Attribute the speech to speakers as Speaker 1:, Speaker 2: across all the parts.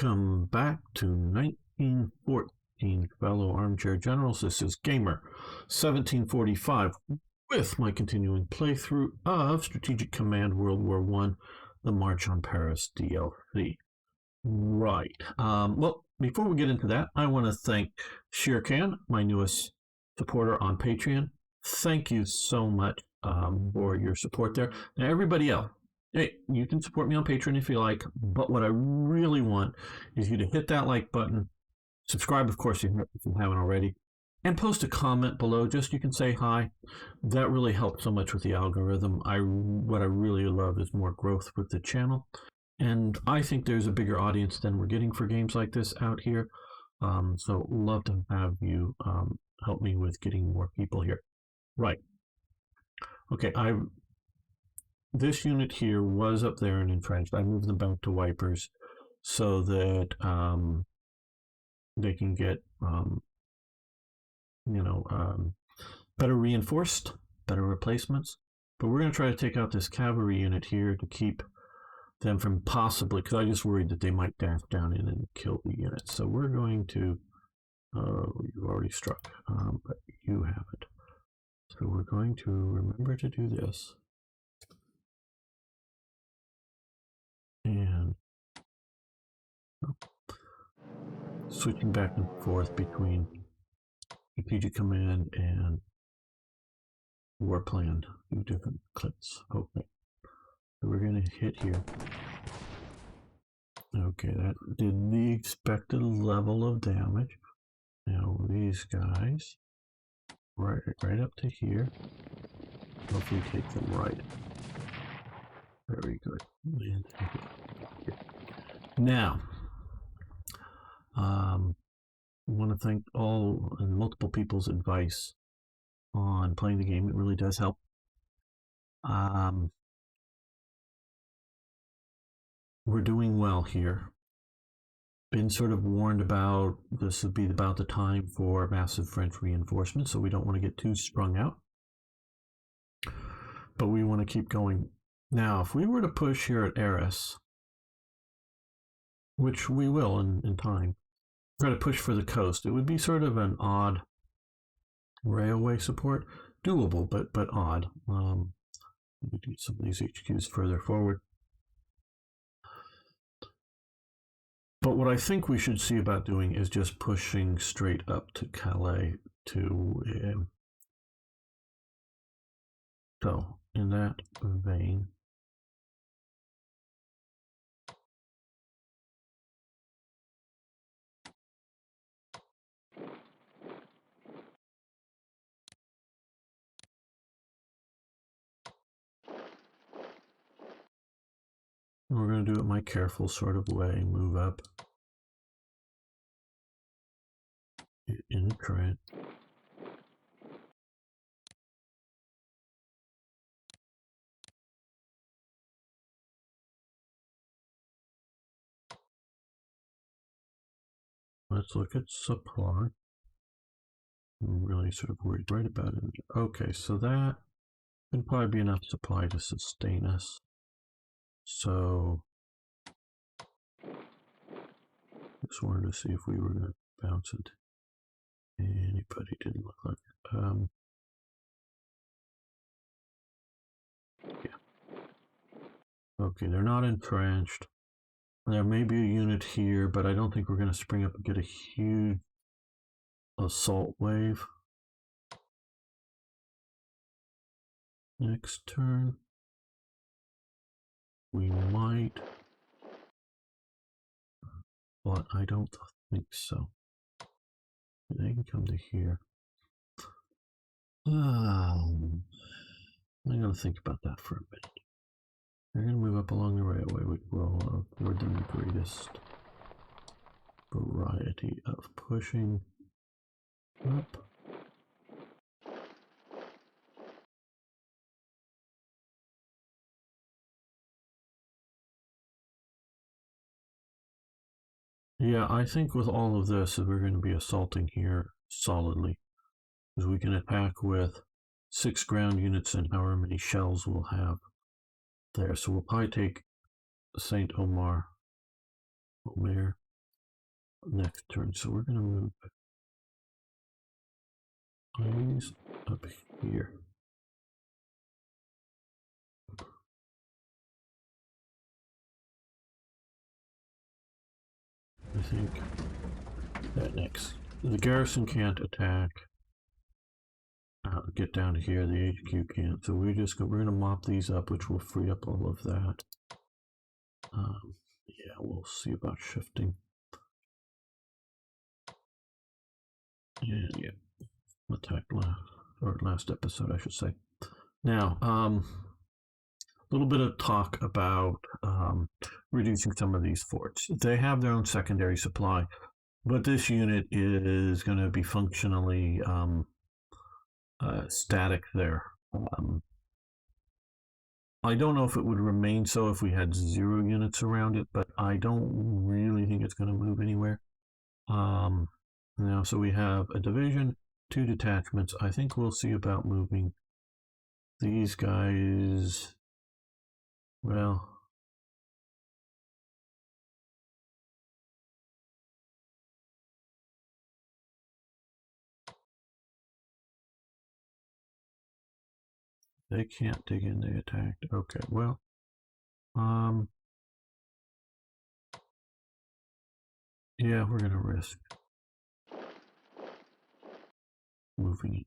Speaker 1: Welcome back to 1914, fellow armchair generals. This is Gamer 1745 with my continuing playthrough of Strategic Command World War I, the March on Paris DLC. Right. Well, before we get into that, I want to thank Shirkan, my newest supporter on Patreon. Thank you so much for your support there. Now, everybody else, hey, you can support me on Patreon if you like, but what I really want is you to hit that like button, subscribe, of course, if you haven't already, and post a comment below. Just you can say hi. That really helps so much with the algorithm. What I really love is more growth with the channel, and I think there's a bigger audience than we're getting for games like this out here. So love to have you help me with getting more people here. Right. Okay, this unit here was up there and entrenched. I moved them back to wipers so that they can get, better reinforced, better replacements. But we're going to try to take out this cavalry unit here to keep them from possibly, because I just worried that they might dash down in and kill the unit. So we're going to, you've already struck, but you haven't. So we're going to remember to do this. And switching back and forth between strategic command and war plan, 2 different clicks. Okay, so we're going to hit here. Okay, that did the expected level of damage. Now these guys, right up to here. Hopefully take them right. Very good. Now, I want to thank all and multiple people's advice on playing the game. It really does help. We're doing well here. Been sort of warned about this would be about the time for massive French reinforcements, so we don't want to get too strung out. But we want to keep going. Now, if we were to push here at Arras, which we will in time, try to push for the coast, it would be sort of an odd railway support. Doable, but odd. We do some of these HQs further forward. But what I think we should see about doing is just pushing straight up to Calais to... so, in that vein... we're going to do it my careful sort of way, move up in the current. Let's look at supply. I'm really sort of worried right about it. Okay, so that can probably be enough supply to sustain us. So, just wanted to see if we were going to bounce it. Anybody didn't look like it. Yeah. Okay, they're not entrenched. There may be a unit here, but I don't think we're going to spring up and get a huge assault wave. Next turn, we might, but I don't think so. They can come to here. I'm going to think about that for a minute. They're going to move up along the railway, which will afford them the greatest variety of pushing up. Yeah, I think with all of this, we're going to be assaulting here solidly, because we can attack with 6 ground units and however many shells we'll have there. So we'll probably take Saint Omer next turn. So we're going to move these up here. I think that next. The garrison can't attack. Get down to here. The HQ can't. So we're going to mop these up, which will free up all of that. Yeah, we'll see about shifting. Yeah. Attack last episode, I should say. Now, a little bit of talk about reducing some of these forts. They have their own secondary supply, but this unit is going to be functionally static there. I don't know if it would remain so if we had 0 units around it, but I don't really think it's going to move anywhere. Now, so we have a division, 2 detachments. I think we'll see about moving these guys. Well, they can't dig in, they attacked. Okay, well, yeah, we're gonna risk moving it.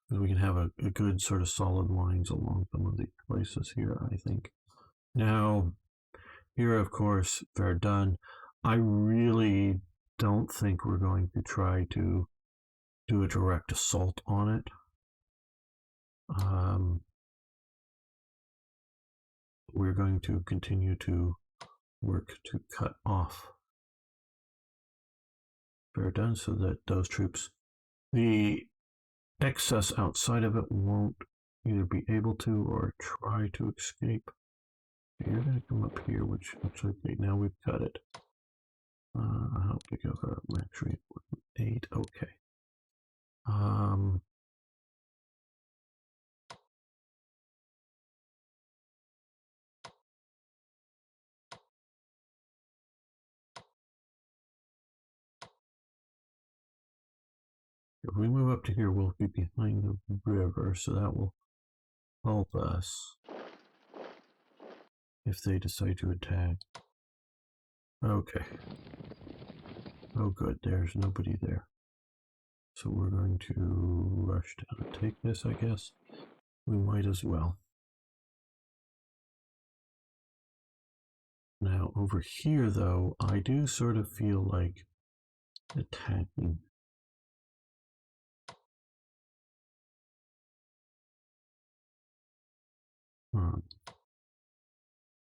Speaker 1: Because we can have a good sort of solid lines along some of these places here, I think. Now, here, of course, Verdun. I really don't think we're going to try to do a direct assault on it. We're going to continue to work to cut off Verdun so that those troops, the excess outside of it, won't either be able to or try to escape. You're going to come up here, which looks like now we've cut it. How big of a max rate? 8. Okay. If we move up to here, we'll be behind the river, so that will help us if they decide to attack. Okay. Oh, good. There's nobody there. So we're going to rush down and take this, I guess. We might as well. Now, over here, though, I do sort of feel like attacking.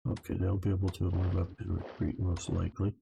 Speaker 1: Okay, they'll be able to move up and retreat most likely.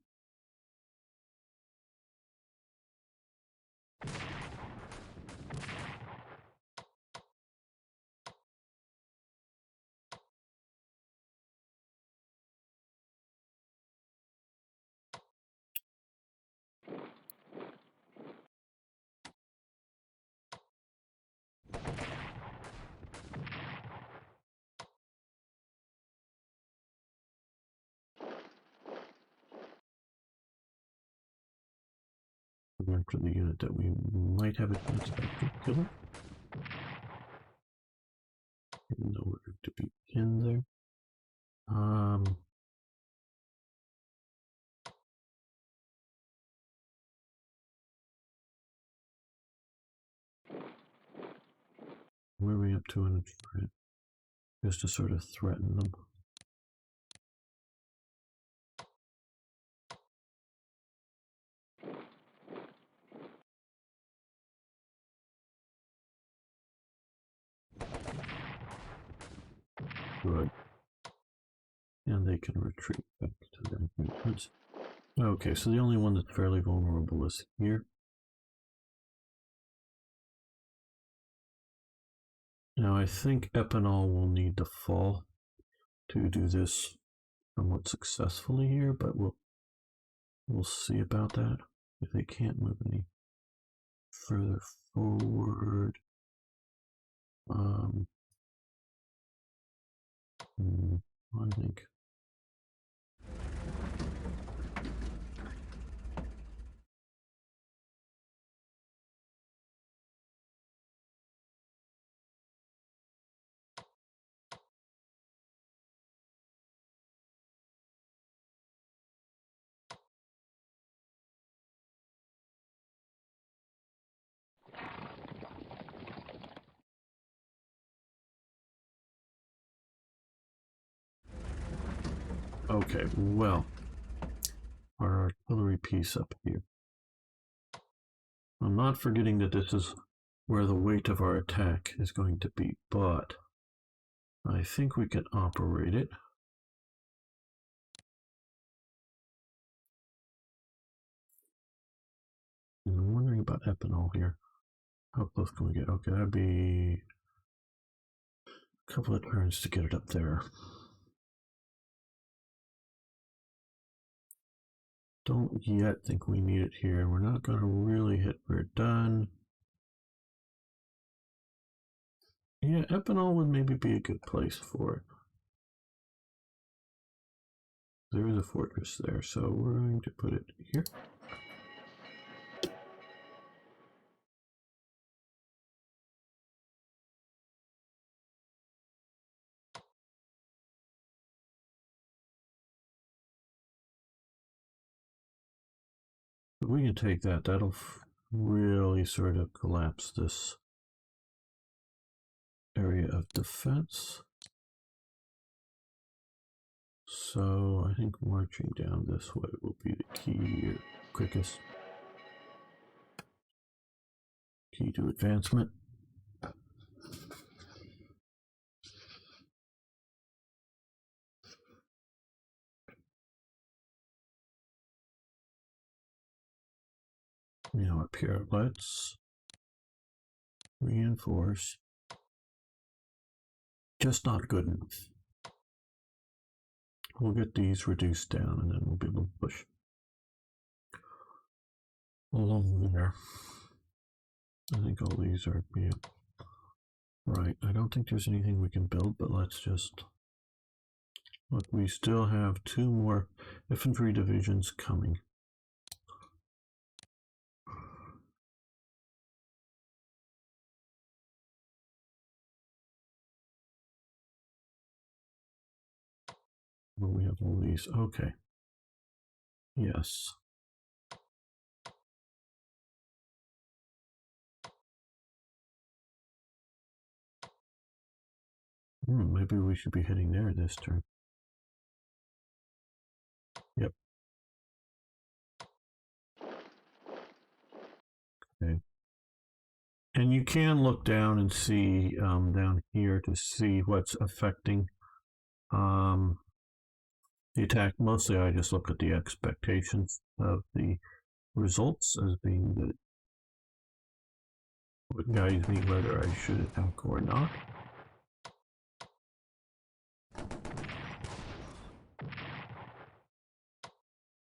Speaker 1: After the unit that we might have a chance to kill it. In order to be in there. Moving up to an infrared just to sort of threaten them. Good. And they can retreat back to their movements. Okay, so the only one that's fairly vulnerable is here. Now I think Epinal will need to fall to do this somewhat successfully here, but we'll see about that. If they can't move any further forward. I think Okay, well, our artillery piece up here. I'm not forgetting that this is where the weight of our attack is going to be, but I think we can operate it. And I'm wondering about ethanol here. How close can we get? Okay, that'd be a couple of turns to get it up there. Don't yet think we need it here. We're not going to really hit we're done. Yeah, ethanol would maybe be a good place for it. There is a fortress there, so we're going to put it here. But we can take that. That'll really sort of collapse this area of defense. So I think marching down this way will be the key, quickest key to advancement. Now up here, let's reinforce. Just not good enough. We'll get these reduced down and then we'll be able to push along there. I think all these are, yeah. Right, I don't think there's anything we can build, but let's just look. We still have 2 more infantry divisions coming. Well, we have all these. Okay. Yes. Maybe we should be heading there this turn. Yep. Okay. And you can look down and see down here to see what's affecting the attack. Mostly I just look at the expectations of the results as being the what guides me whether I should attack or not.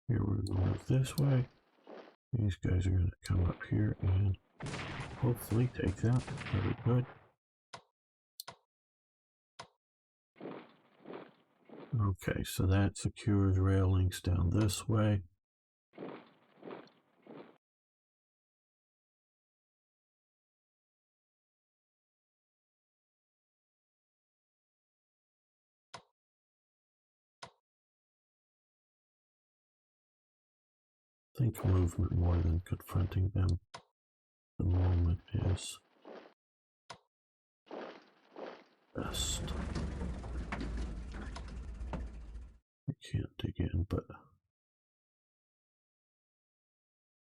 Speaker 1: Here we're going to move this way. These guys are going to come up here and hopefully take that. Very good. Okay, so that secures rail links down this way. I think movement more than confronting them at the moment is best. We can't dig in, but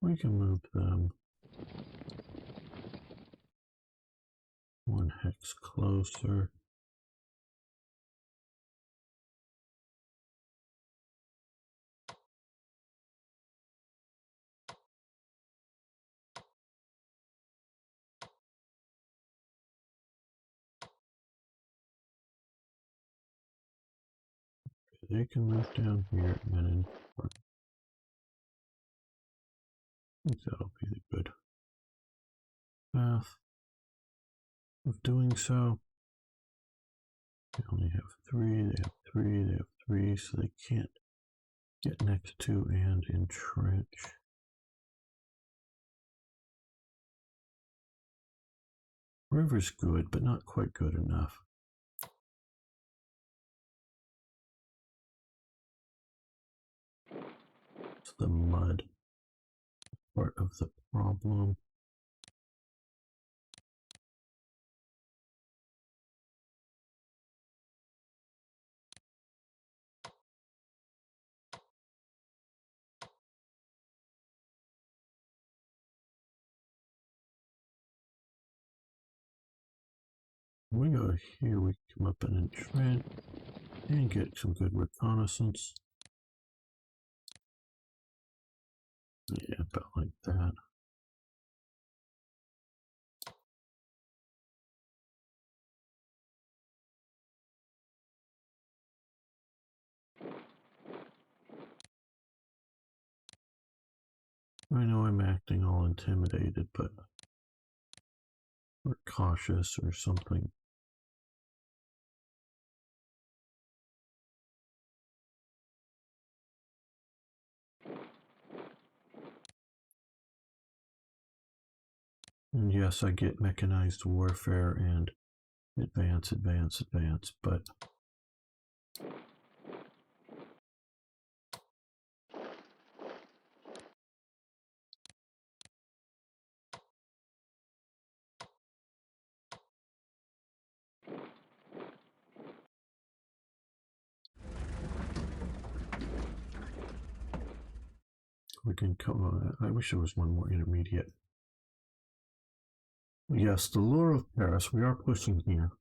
Speaker 1: we can move them 1 hex closer. They can move down here and then in. I think that'll be the good path of doing so. They only have 3, they have 3, they have 3, so they can't get next to and entrench. River's good, but not quite good enough. It's the mud part of the problem. We go here, we come up and entrench and get some good reconnaissance. Yeah, about like that. I know I'm acting all intimidated, but we're cautious or something. And yes, I get mechanized warfare and advance, but we can come. I wish there was one more intermediate. Yes, the lure of Paris. We are pushing here.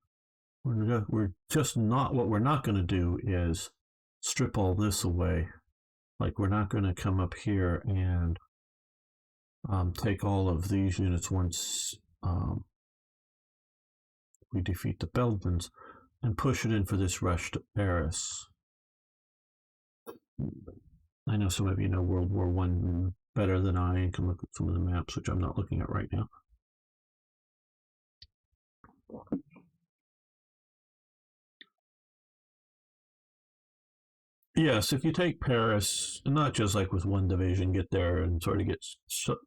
Speaker 1: We're just not. What we're not going to do is strip all this away. Like we're not going to come up here and take all of these units once we defeat the Belgians and push it in for this rush to Paris. I know some of you know World War One better than I and can look at some of the maps, which I'm not looking at right now. Yes, if you take Paris, not just like with one division, get there and sort of get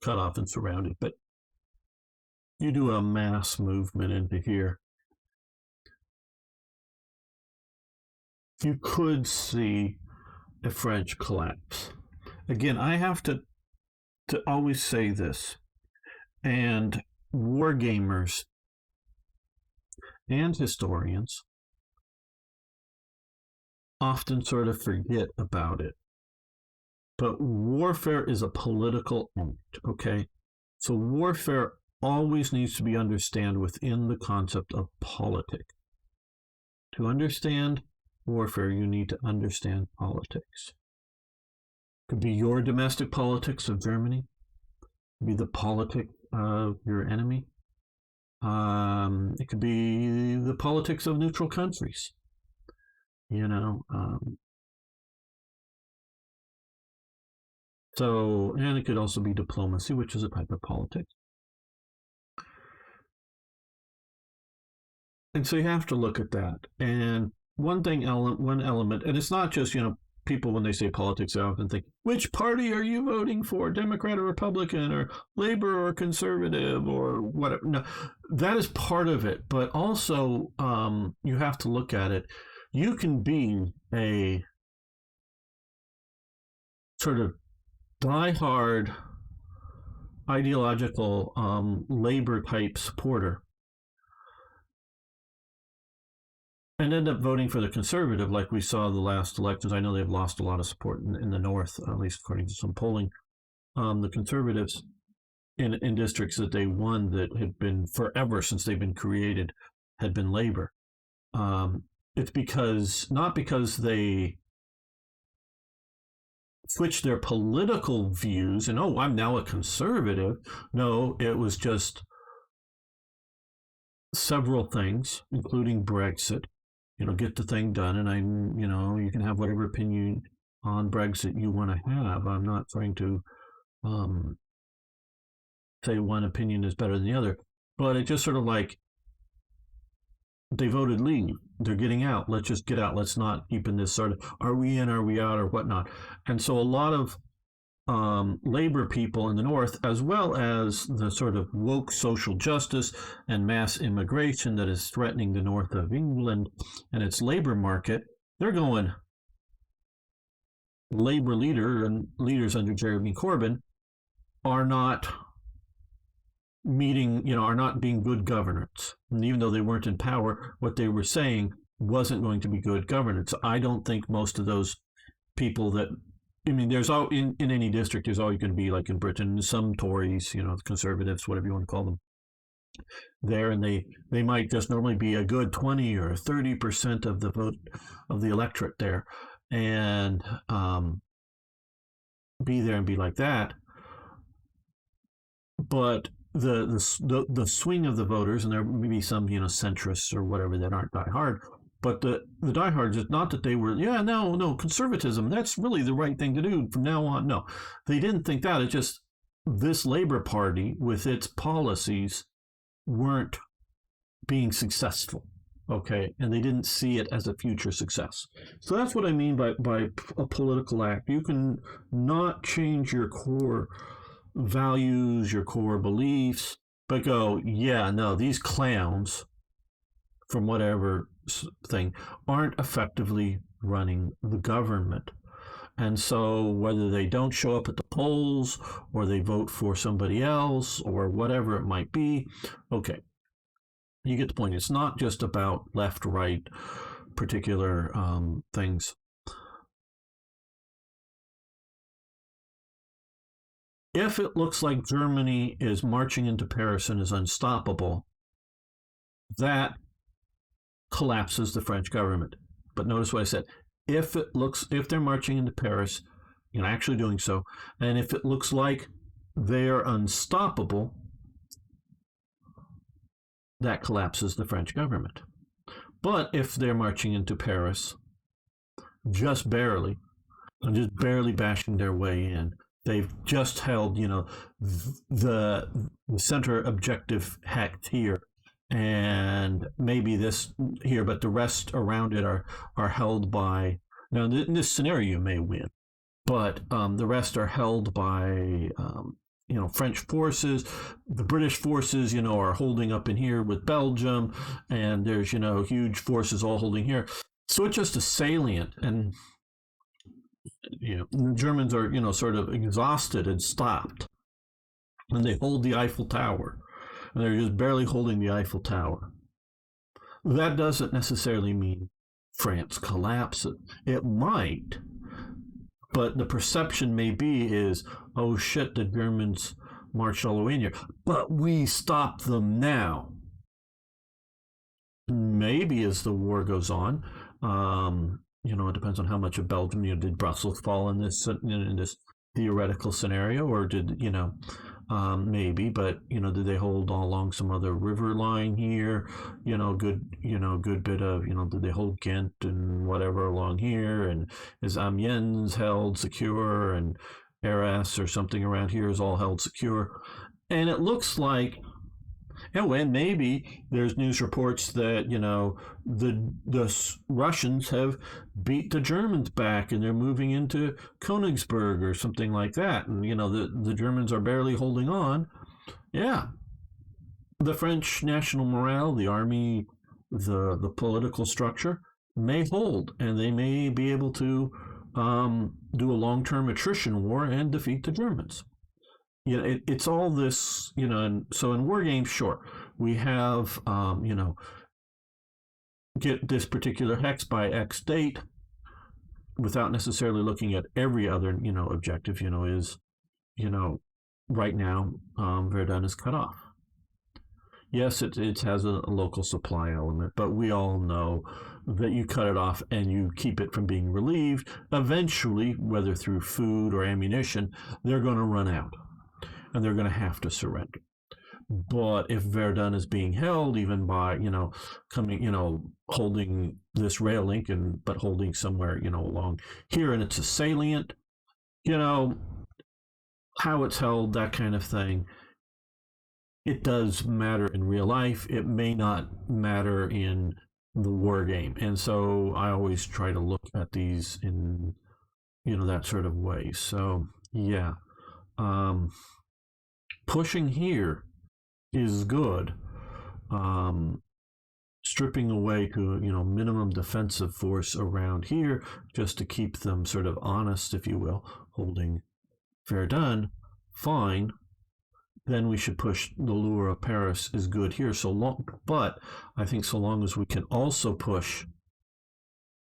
Speaker 1: cut off and surrounded, but you do a mass movement into here, you could see a French collapse. Again, I have to always say this, and war gamers and historians often sort of forget about it. But warfare is a political act, okay? So warfare always needs to be understood within the concept of politics. To understand warfare, you need to understand politics. It could be your domestic politics of Germany, it could be the politics of your enemy. It could be the politics of neutral countries. You know, so, and it could also be diplomacy, which is a type of politics. And so you have to look at that. And one element, and it's not just, people when they say politics, they often think, which party are you voting for? Democrat or Republican or Labor or Conservative or whatever. No, that is part of it. But also, you have to look at it. You can be a sort of diehard ideological labor type supporter and end up voting for the conservative, like we saw the last elections. I know they've lost a lot of support in the north, at least according to some polling. The conservatives in districts that they won that had been forever since they've been created had been labor. It's because not because they switched their political views and I'm now a conservative. No, it was just several things, including Brexit. Get the thing done, and you can have whatever opinion on Brexit you want to have. I'm not trying to say one opinion is better than the other, but it just sort of like they voted leave. They're getting out. Let's just get out. Let's not keep in this sort of are we in, are we out, or whatnot. And so a lot of labor people in the north, as well as the sort of woke social justice and mass immigration that is threatening the north of England and its labor market, they're going labor leaders under Jeremy Corbyn are not are not being good governance. And even though they weren't in power, what they were saying wasn't going to be good governance. I don't think most of those people there's all in any district, there's always going to be, like in Britain, some Tories, conservatives, whatever you want to call them, there, and they might just normally be a good 20 or 30% of the vote of the electorate there, and be there and be like that. But the swing of the voters, and there may be some centrists or whatever that aren't diehard, but the diehards, it's not that they were, no, conservatism, that's really the right thing to do from now on. No, they didn't think that. It's just this Labor Party with its policies weren't being successful. Okay, and they didn't see it as a future success. So that's what I mean by a political act. You can not change your core values, your core beliefs, but go, yeah, no, these clowns from whatever thing aren't effectively running the government. And so whether they don't show up at the polls or they vote for somebody else or whatever it might be, okay, you get the point. It's not just about left, right, particular things. If it looks like Germany is marching into Paris and is unstoppable, that collapses the French government. But notice what I said. If they're marching into Paris, actually doing so, and if it looks like they're unstoppable, that collapses the French government. But if they're marching into Paris, just barely, and just barely bashing their way in, they've just held, the center objective hacked here, and maybe this here, but the rest around it are held by. Now, in this scenario, you may win, but the rest are held by French forces. The British forces, are holding up in here with Belgium, and there's, huge forces all holding here. So it's just a salient, and the Germans are, sort of exhausted and stopped, and they hold the Eiffel Tower, and they're just barely holding the Eiffel Tower. That doesn't necessarily mean France collapses. It might, but the perception may be is, oh shit, the Germans marched all the way in here, but we stop them now. Maybe as the war goes on, it depends on how much of Belgium, did Brussels fall in this theoretical scenario, or did, maybe, but, did they hold along some other river line here, good bit of, did they hold Ghent and whatever along here, and is Amiens held secure, and Arras or something around here is all held secure, and it looks like, and maybe there's news reports that the Russians have beat the Germans back and they're moving into Königsberg or something like that, and the Germans are barely holding on. Yeah, the French national morale, the army, the political structure may hold, and they may be able to do a long-term attrition war and defeat the Germans. It's all this, and so in war games, sure, we have, get this particular hex by X date without necessarily looking at every other, objective, is, right now, Verdun is cut off. Yes, it has a local supply element, but we all know that you cut it off and you keep it from being relieved. Eventually, whether through food or ammunition, they're going to run out. And they're going to have to surrender. But if Verdun is being held, even by holding this rail link, but holding somewhere along here, and it's a salient, how it's held, that kind of thing, it does matter in real life. It may not matter in the war game, and so I always try to look at these in that sort of way. So yeah. Pushing here is good. Stripping away to minimum defensive force around here just to keep them sort of honest, if you will, holding Verdun, fine. Then we should push the lure of Paris is good here. But I think so long as we can also push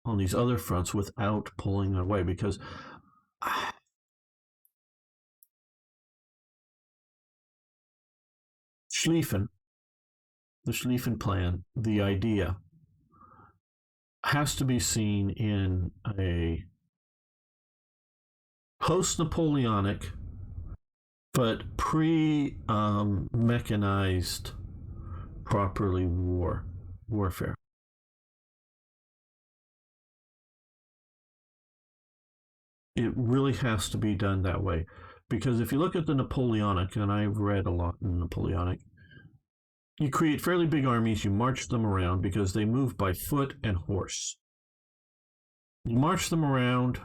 Speaker 1: on these other fronts without pulling away, because Schlieffen the Schlieffen Plan, the idea, has to be seen in a post-Napoleonic but pre-mechanized properly warfare. It really has to be done that way, because if you look at the Napoleonic, and I've read a lot in Napoleonic, you create fairly big armies, you march them around because they move by foot and horse. You march them around.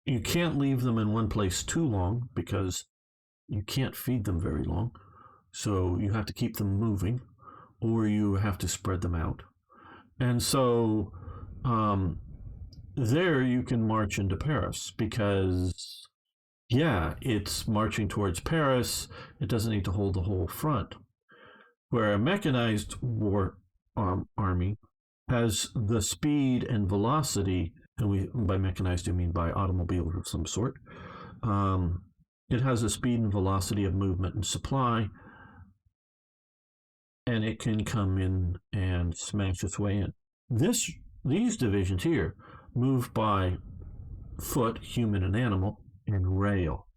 Speaker 1: You can't leave them in one place too long because you can't feed them very long. So you have to keep them moving, or you have to spread them out. And so there you can march into Paris because, yeah, it's marching towards Paris. It doesn't need to hold the whole front. Where a mechanized war army has the speed and velocity, and by mechanized, I mean by automobiles of some sort. It has a speed and velocity of movement and supply, and it can come in and smash its way in. These divisions here move by foot, human and animal, and rail.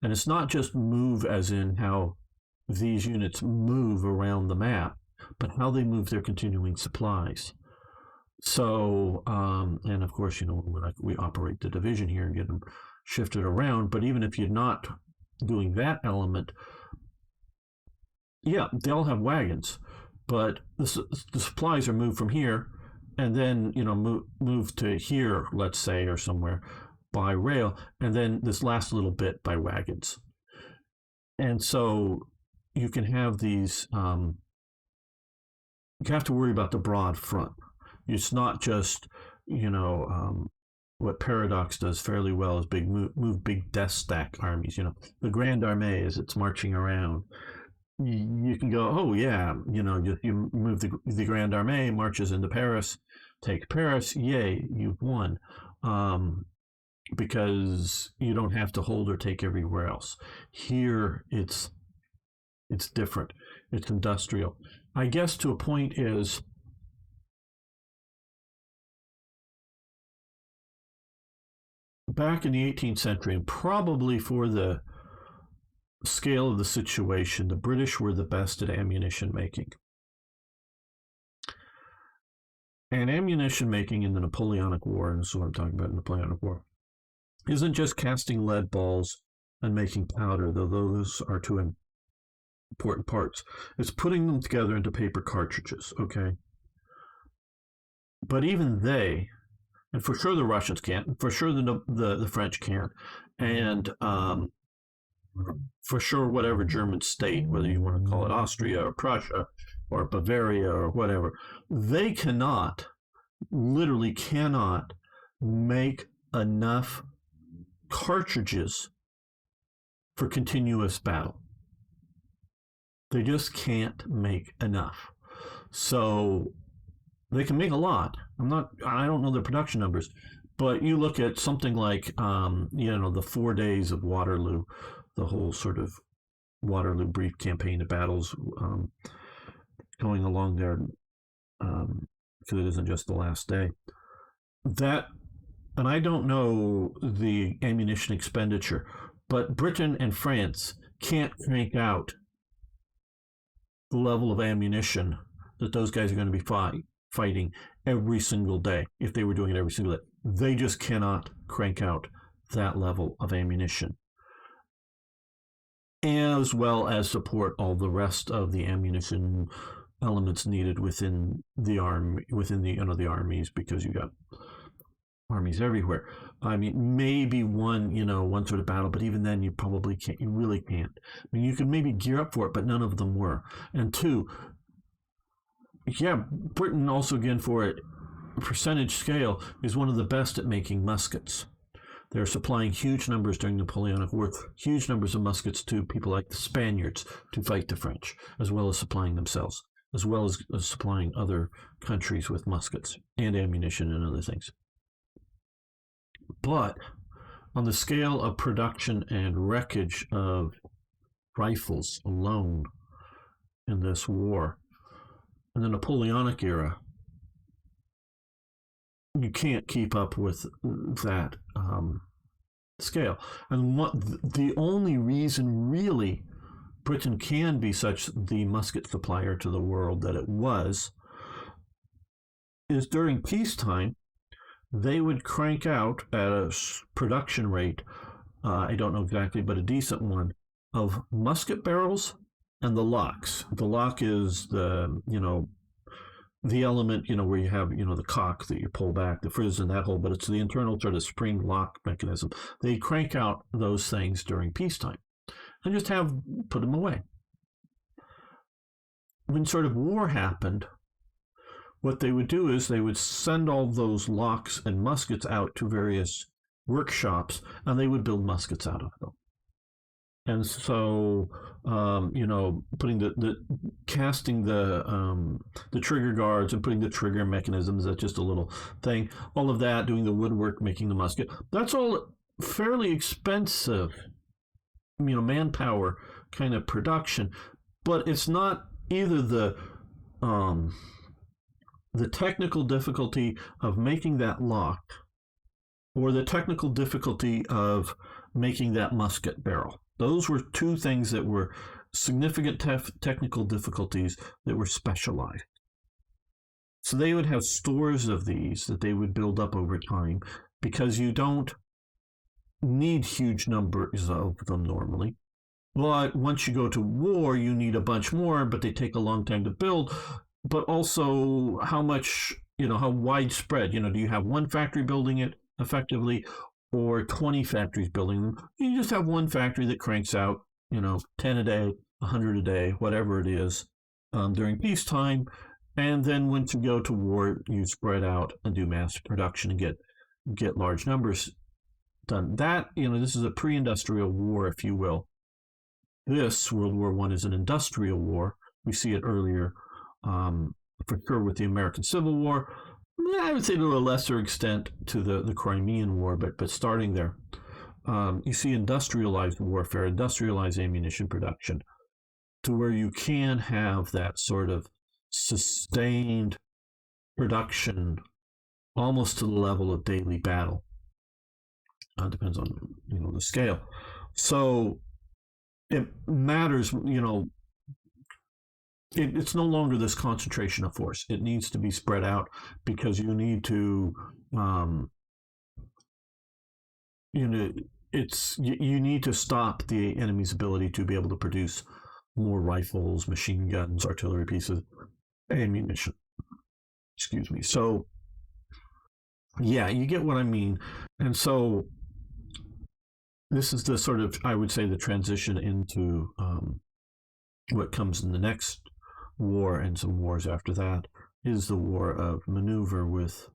Speaker 1: And it's not just move as in how these units move around the map, but how they move their continuing supplies. So, and of course, we operate the division here and get them shifted around. But even if you're not doing that element, yeah, they all have wagons, but the supplies are moved from here, and then move to here, let's say, or somewhere by rail, and then this last little bit by wagons. And so you can have these. You have to worry about the broad front. It's not just, what Paradox does fairly well is move big death stack armies. The Grand Armée as it's marching around. You can go, oh yeah, you move the Grand Armée, marches into Paris, take Paris, yay, you've won, because you don't have to hold or take everywhere else. Here, it's different. It's industrial. I guess to a point is, back in the 18th century, and probably for the scale of the situation, the British were the best at ammunition making. And ammunition making in the Napoleonic War, and this is what I'm talking about in the Napoleonic War, isn't just casting lead balls and making powder, though those are two important parts. It's putting them together into paper cartridges, okay? But even they, and for sure the Russians can't, and for sure the French can't, and for sure whatever German state, whether you want to call it Austria or Prussia or Bavaria or whatever, they literally cannot make enough cartridges for continuous battle. They just can't make enough. So they can make a lot. I don't know the production numbers, but you look at something like, the 4 days of Waterloo, the whole sort of Waterloo brief campaign of battles going along there, because it isn't just the last day. And I don't know the ammunition expenditure, but Britain and France can't crank out the level of ammunition that those guys are going to be fighting every single day. If they were doing it every single day, they just cannot crank out that level of ammunition, as well as support all the rest of the ammunition elements needed within the the armies, because you got armies everywhere. I mean, maybe one sort of battle, but even then you probably can't, you really can't. I mean, you could maybe gear up for it, but none of them were. And two, yeah, Britain also, again, for a percentage scale, is one of the best at making muskets. They're supplying huge numbers during the Napoleonic War, huge numbers of muskets to people like the Spaniards to fight the French, as well as supplying themselves, as well as supplying other countries with muskets and ammunition and other things. But on the scale of production and wreckage of rifles alone, in this war. In the Napoleonic era, you can't keep up with that scale. And the only reason really Britain can be such the musket supplier to the world that it was is during peacetime, they would crank out at a production rate, I don't know exactly, but a decent one, of musket barrels and the locks. The lock is the element, where you have, the cock that you pull back, the frizz in that hole, but it's the internal sort of spring lock mechanism. They crank out those things during peacetime and just put them away. When sort of war happened, what they would do is they would send all those locks and muskets out to various workshops, and they would build muskets out of them. And so, putting casting the trigger guards and putting the trigger mechanisms, that's just a little thing. All of that, doing the woodwork, making the musket, that's all fairly expensive, manpower kind of production. But it's not either the technical difficulty of making that lock or the technical difficulty of making that musket barrel. Those were two things that were significant technical difficulties that were specialized. So they would have stores of these that they would build up over time, because you don't need huge numbers of them normally. But once you go to war, you need a bunch more, but they take a long time to build. But also how much, how widespread, do you have one factory building it effectively, or 20 factories building them? You just have one factory that cranks out, 10 a day, 100 a day, whatever it is, during peacetime. And then once you go to war, you spread out and do mass production and get large numbers done. That, this is a pre-industrial war, if you will. This World War I is an industrial war. We see it earlier, for sure, with the American Civil War. I would say to a lesser extent to the Crimean War, but starting there. You see industrialized warfare, industrialized ammunition production, to where you can have that sort of sustained production almost to the level of daily battle. Depends on, the scale. So it matters, it's no longer this concentration of force. It needs to be spread out, because you need to, you need to stop the enemy's ability to be able to produce more rifles, machine guns, artillery pieces, ammunition. Excuse me. So, yeah, you get what I mean. And so this is the sort of, I would say, the transition into what comes in the next war, and some wars after that, is the war of maneuver with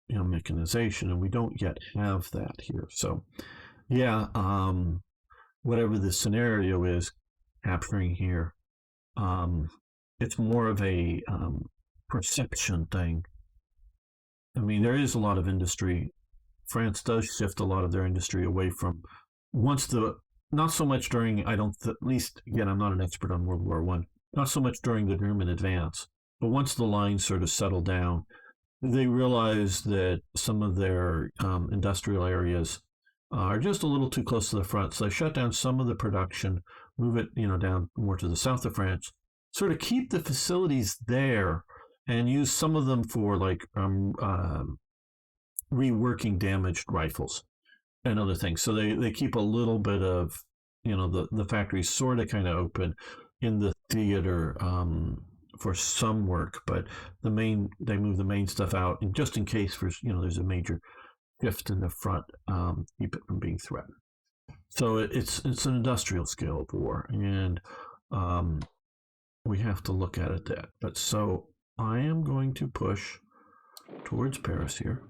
Speaker 1: mechanization, and we don't yet have that here. So whatever the scenario is capturing here, it's more of a perception thing. I mean, there is a lot of industry. France does shift a lot of their industry away from, not so much during, at least, again, I'm not an expert on World War I, not so much during the German advance, but once the lines sort of settle down, they realize that some of their industrial areas are just a little too close to the front. So they shut down some of the production, move it, down more to the south of France, sort of keep the facilities there, and use some of them for reworking damaged rifles and other things. So they keep a little bit of, the factories sort of kind of open in the theater for some work, but they move the main stuff out, and just in case there's a major shift in the front, keep it from being threatened. So it's an industrial scale of war, and we have to look at it that. But so I am going to push towards Paris here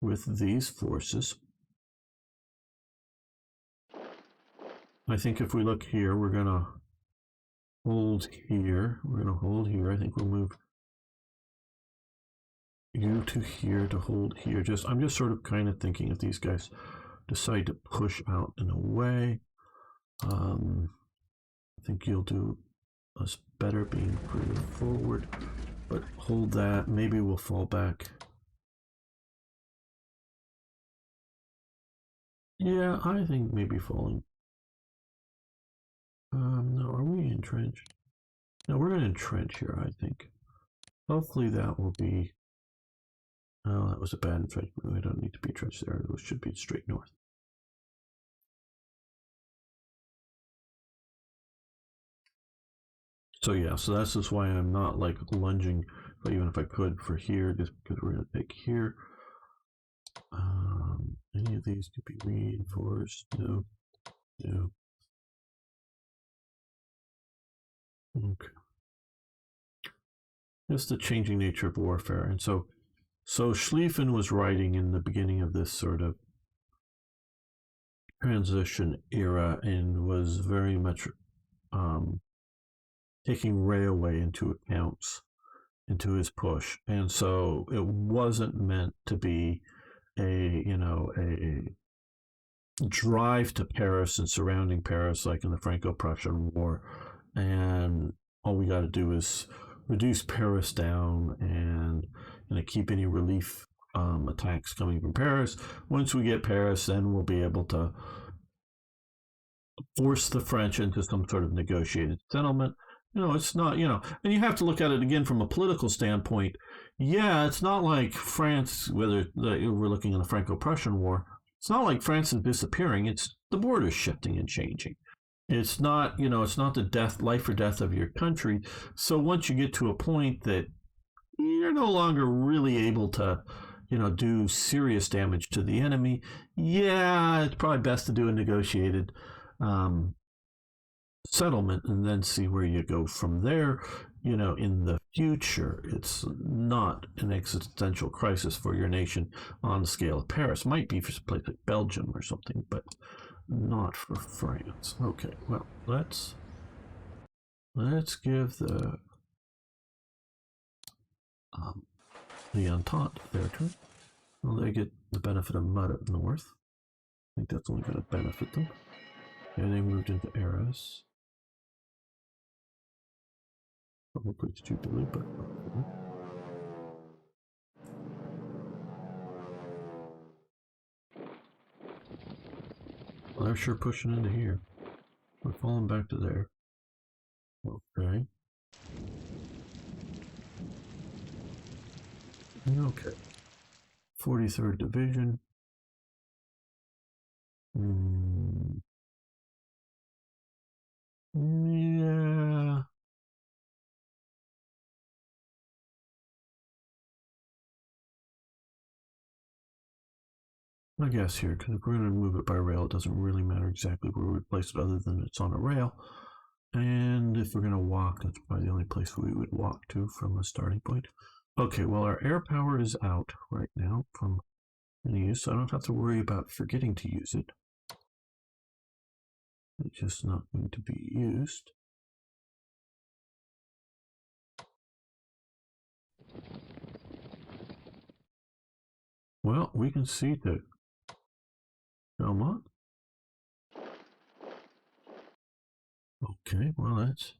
Speaker 1: with these forces. I think if we look here, we're going to hold here. We're going to hold here. I think we'll move you to here to hold here. I'm just sort of kind of thinking if these guys decide to push out and away. think you'll do us better being further forward, but hold that. Maybe we'll fall back. Yeah, I think maybe falling. No, are we entrenched? No, we're going to entrench here, I think. Hopefully that will be... Oh, that was a bad entrenchment. We don't need to be entrenched there. It should be straight north. So yeah, so that's just why I'm not like lunging, but even if I could for here, just because we're going to take here. Any of these could be reinforced. No. No. Okay. Just the changing nature of warfare. And so Schlieffen was writing in the beginning of this sort of transition era and was very much taking railway into accounts into his push. And so it wasn't meant to be a drive to Paris and surrounding Paris like in the Franco-Prussian War, and all we got to do is reduce Paris down and keep any relief attacks coming from Paris. Once we get Paris, then we'll be able to force the French into some sort of negotiated settlement. It's not, and you have to look at it again from a political standpoint. Yeah, it's not like France, whether we're looking in the Franco-Prussian War, it's not like France is disappearing. It's the borders shifting and changing. It's not, it's not the life or death of your country. So once you get to a point that you're no longer really able to, do serious damage to the enemy, yeah, it's probably best to do a negotiated settlement and then see where you go from there. In the future, it's not an existential crisis for your nation on the scale of Paris. Might be for a place like Belgium or something, but not for France. Okay, well, let's give the Entente their turn. Well, they get the benefit of mud up north. I think that's only going to benefit them. And they moved into Arras. Probably stupidly, but well, they're sure pushing into here. We're falling back to there. Okay. Okay. 43rd Division. Yeah. I guess here, because if we're going to move it by rail, it doesn't really matter exactly where we place it other than it's on a rail. And if we're going to walk, that's probably the only place we would walk to from a starting point. Okay, well, our air power is out right now from any use, so I don't have to worry about forgetting to use it. It's just not going to be used. Well, we can see that Belmont. Okay, well, that's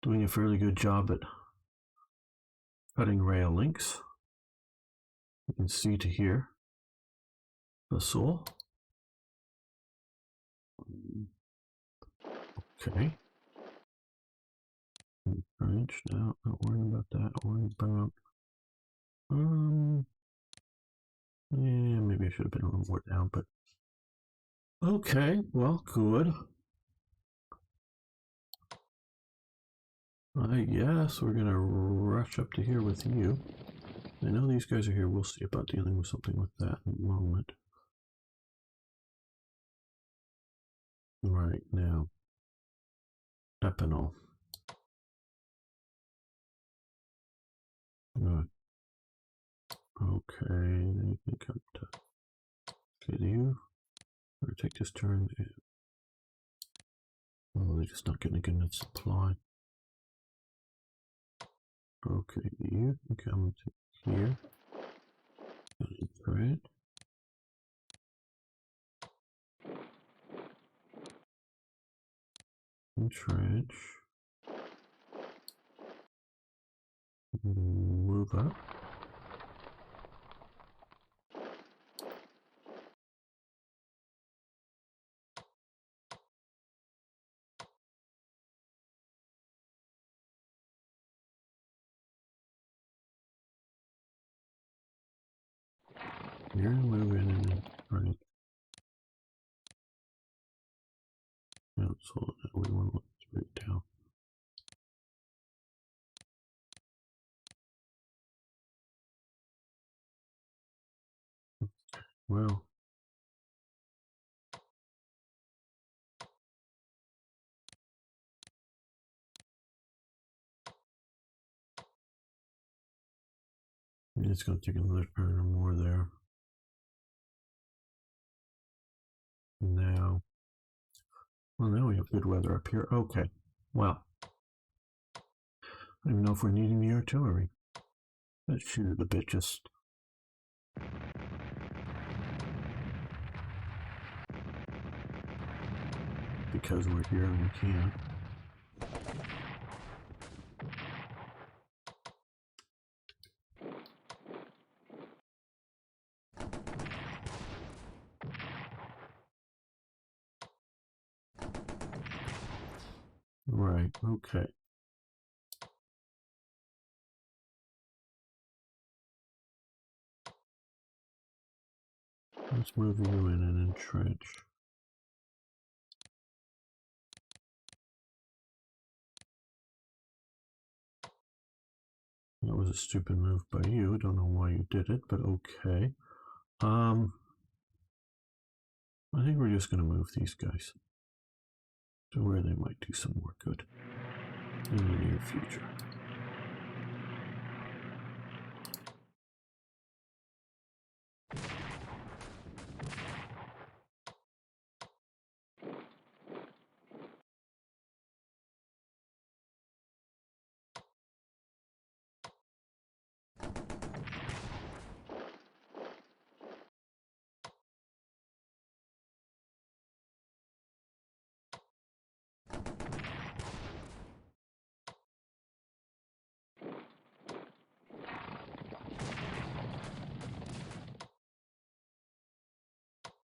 Speaker 1: doing a fairly good job at cutting rail links. You can see to here the soul. Okay. French, no, not worrying about that. Worrying about yeah, maybe I should have been a little more down, but okay, well, good. I guess we're gonna rush up to here with you. I know these guys are here. We'll see about dealing with something with that in a moment. Right now, Epinol. Good. Okay, then you can come to you. Or take this turn. Oh, they're just not getting a good enough supply. Okay, you can come to here. Right. entrench. Move up. Here, move in and right. No, so we want to look straight down. Well, it's going to take another turn or more there. Now, well, now we have good weather up here. Okay, well, I don't even know if we're needing the artillery. Let's shoot it a bit, just because we're here and we can. Right, okay. Let's move you in and entrench. That was a stupid move by you. Don't know why you did it, but okay. I think we're just going to move these guys to where they might do some more good in the near future.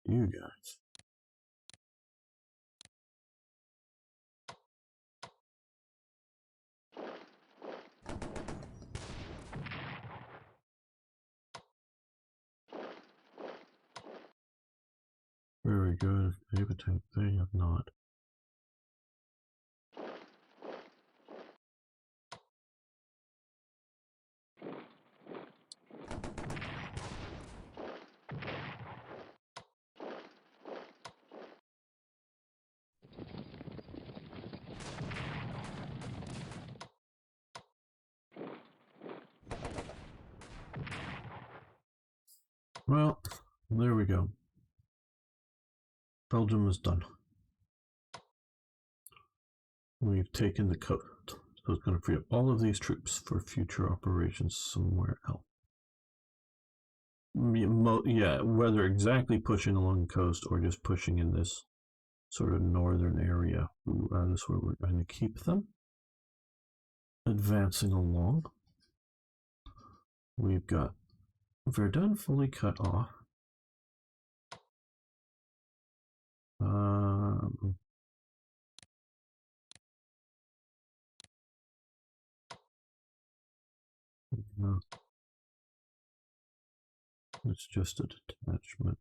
Speaker 1: You guys. Very good. They've attacked. They have not. Well, there we go. Belgium is done. We've taken the coast. So it's going to free up all of these troops for future operations somewhere else. Yeah, whether exactly pushing along the coast or just pushing in this sort of northern area. That's where we're going to keep them. Advancing along. We've got Verdun fully cut off. No, it's just a detachment.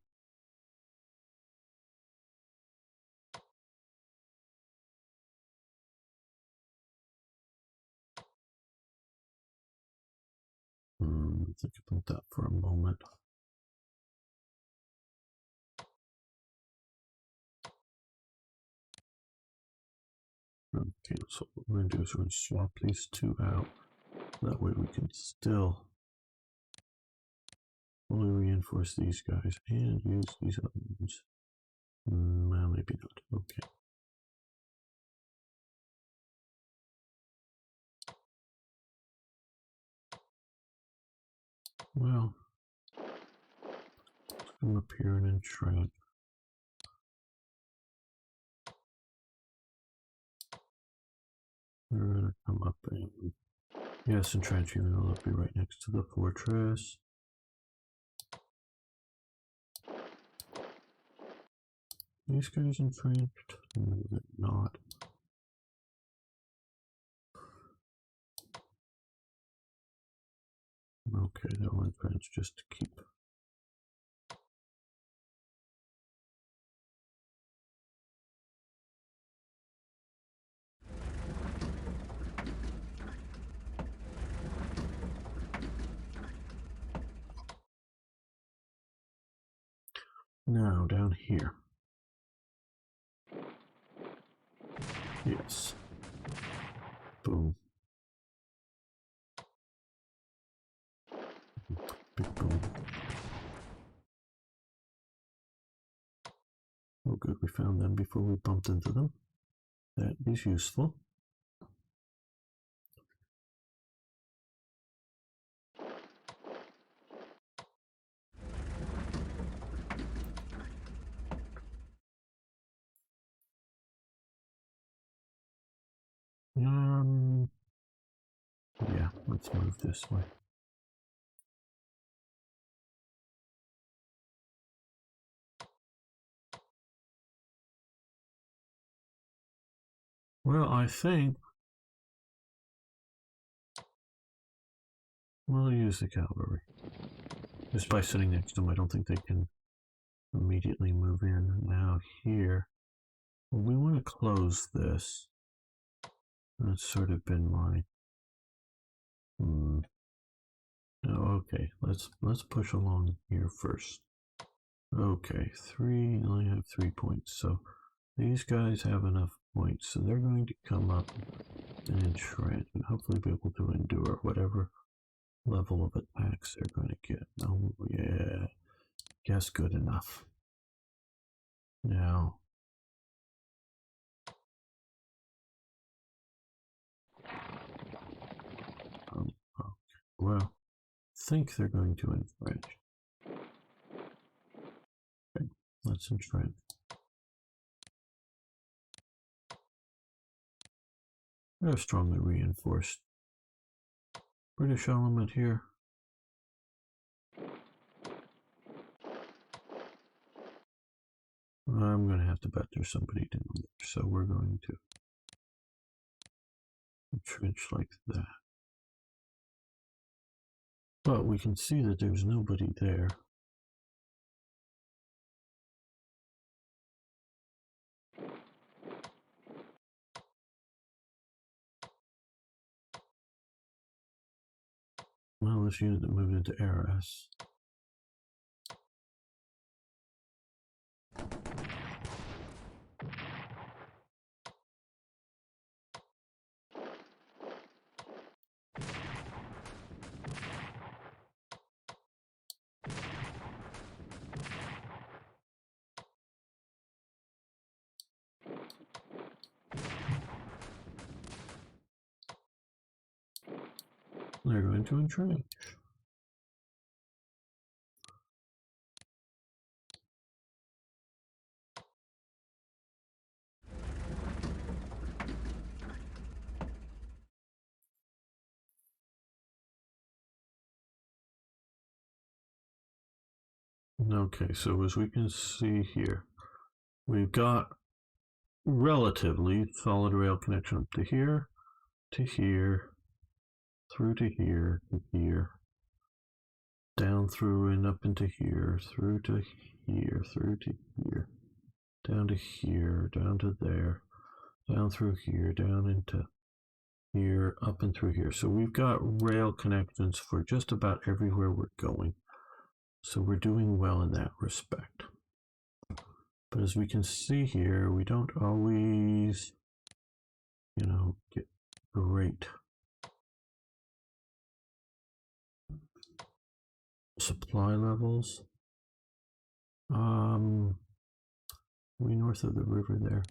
Speaker 1: Think about that for a moment. Okay, so what we're going to do is we're going to swap these two out. That way we can still fully reinforce these guys and use these other ones. Well, maybe not. Okay. Well, let's come up here and entrench. We're going to come up and, yes, entrench, even though they'll be right next to the fortress. These guys entrenched? No, they're not. Okay, they'll entrench just to keep. Now, down here. Yes. Boom. Big boom. Oh good, we found them before we bumped into them. That is useful. Yeah, let's move this way. Well, I think we'll use the cavalry. Just by sitting next to them, I don't think they can immediately move in. Now here, well, we want to close this. That's sort of been my... No, okay, let's push along here first. Okay, I only have 3 points, so these guys have enough points, so they're going to come up and entrench and hopefully be able to endure whatever level of attacks they're going to get. Oh, yeah, guess good enough. Now, okay, well, think they're going to entrench. Okay, let's entrench. They're strongly reinforced. British element here. I'm going to have to bet there's somebody down there, so we're going to entrench like that. But we can see that there's nobody there. Well, this unit that moved into Arras. They're going to entrench. Okay, so as we can see here, we've got relatively solid rail connection up to here, through to here, down through and up into here, through to here, down to here, down to there, down through here, down into here, up and through here. So we've got rail connections for just about everywhere we're going. So we're doing well in that respect. But as we can see here, we don't always, get great supply levels. We north of the river there.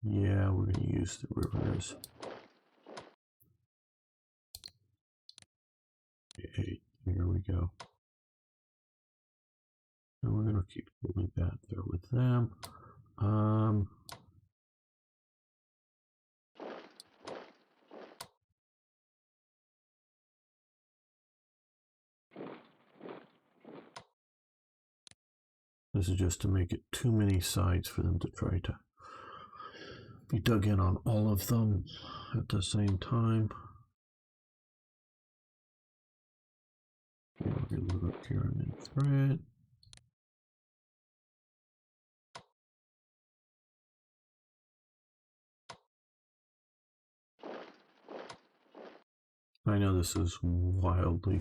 Speaker 1: Yeah, we're going to use the rivers. Okay, here we go. And we're going to keep holding that there with them. This is just to make it too many sides for them to try to be dug in on all of them at the same time. We're going to look here and then thread. I know this is wildly,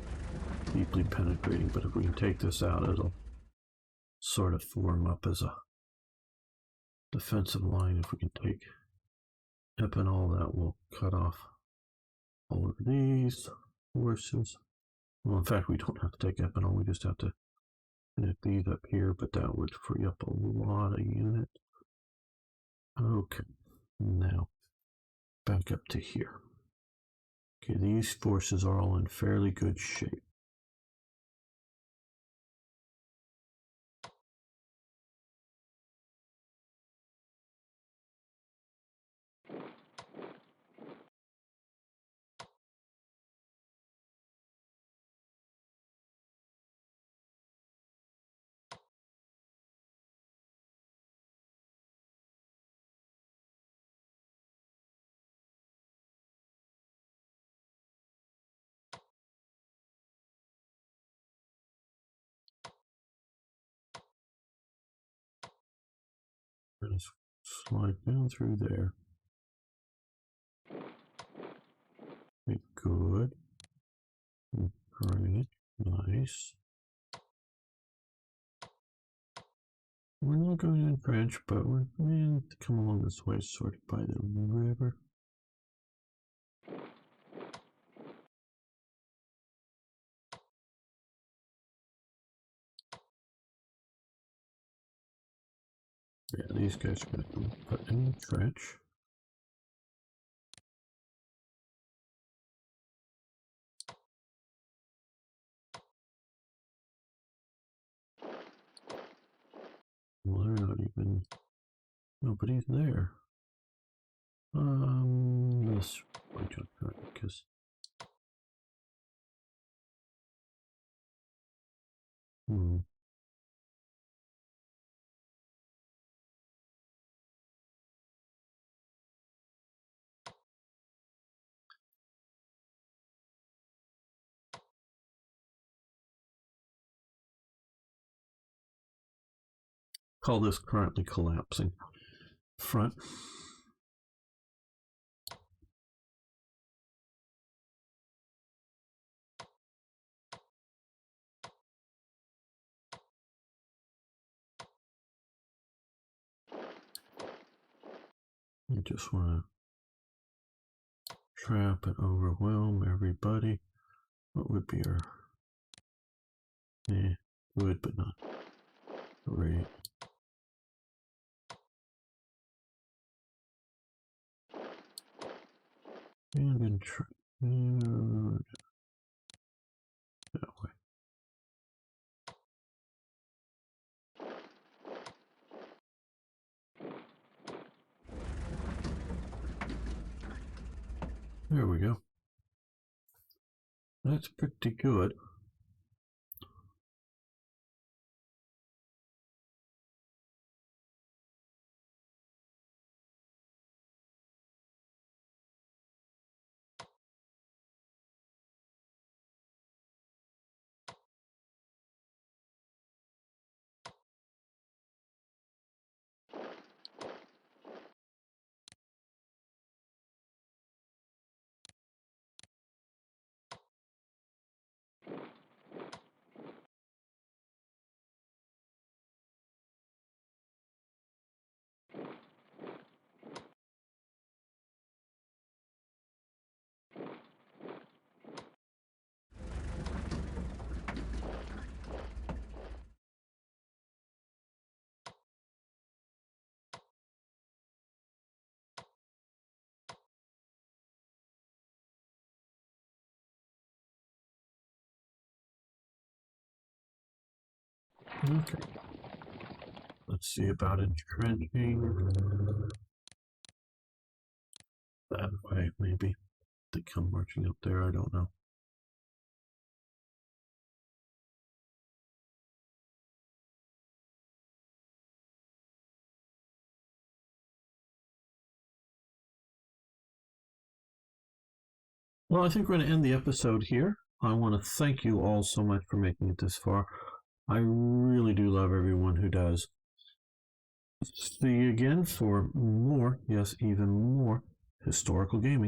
Speaker 1: deeply penetrating, but if we can take this out, it'll sort of form up as a defensive line. If we can take Epinol, that will cut off all of these horses. Well, in fact, we don't have to take Epinol, we just have to connect these up here, but that would free up a lot of units. Okay, now back up to here. Okay, these forces are all in fairly good shape. We're going to slide down through there. Okay, good. Great. Nice. We're not going in French, but we're going to come along this way, sort of by the river. Yeah, these guys are going to put in the trench. Well, they're not even. Nobody's there. This point on because. Call this currently collapsing. Front. You just want to trap and overwhelm everybody. What would be our good but not great. And then that way. There we go. That's pretty good. Okay. Let's see about entrenching that way, maybe. They come marching up there, I don't know. Well, I think we're going to end the episode here. I want to thank you all so much for making it this far. I really do love everyone who does. See you again for more, yes, even more historical gaming.